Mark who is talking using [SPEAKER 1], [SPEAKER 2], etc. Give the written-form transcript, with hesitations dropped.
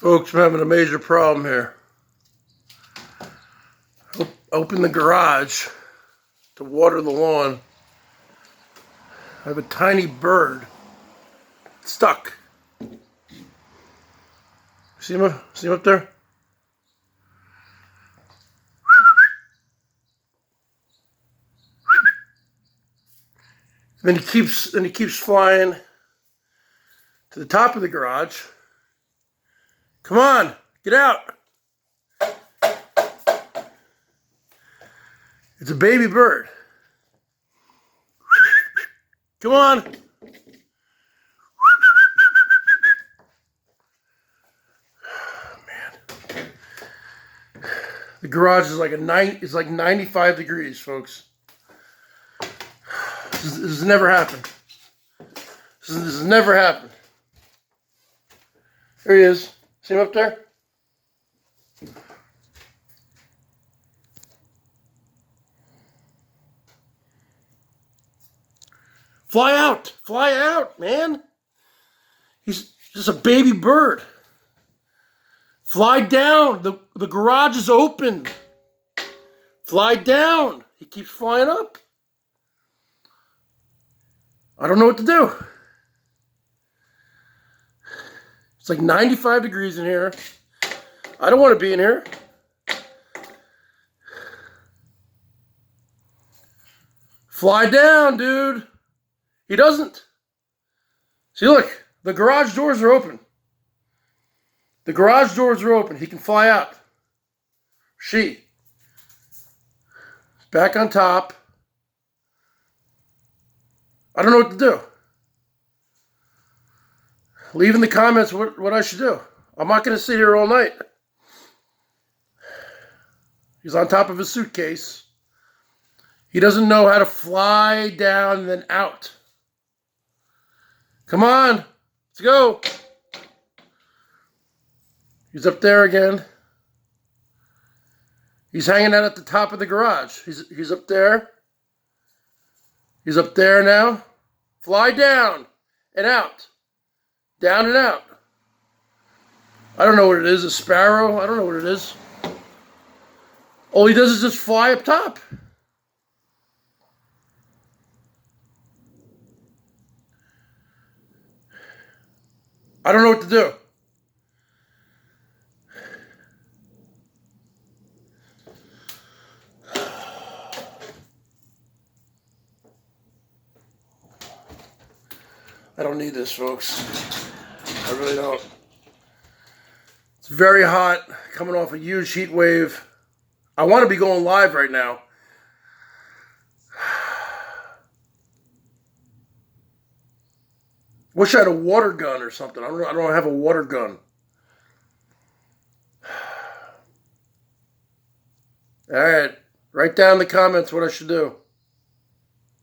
[SPEAKER 1] Folks, I'm having a major problem here. Open the garage to water the lawn. I have a tiny bird stuck. See him up there? Then he keeps flying to the top of the garage. Come on, get out. It's a baby bird. Come on. Man. The garage is it's like 95 degrees, folks. This has never happened. This has never happened. There he is. See him up there? Fly out, man. He's just a baby bird. Fly down. The garage is open. Fly down. He keeps flying up. I don't know what to do. It's like 95 degrees in here. I don't want to be in here. Fly down, dude. He doesn't. See, look. The garage doors are open. The garage doors are open. He can fly out. She. Back on top. I don't know what to do. Leave in the comments what I should do. I'm not going to sit here all night. He's on top of his suitcase. He doesn't know how to fly down and then out. Come on. Let's go. He's up there again. He's hanging out at the top of the garage. He's up there. He's up there now. Fly down and out. Down and out. I don't know what it is. A sparrow? I don't know what it is. All he does is just fly up top. I don't know what to do. I don't need this, folks. I really don't. It's very hot, coming off a huge heat wave. I want to be going live right now. Wish I had a water gun or something. I don't have a water gun. All right. Write down in the comments what I should do.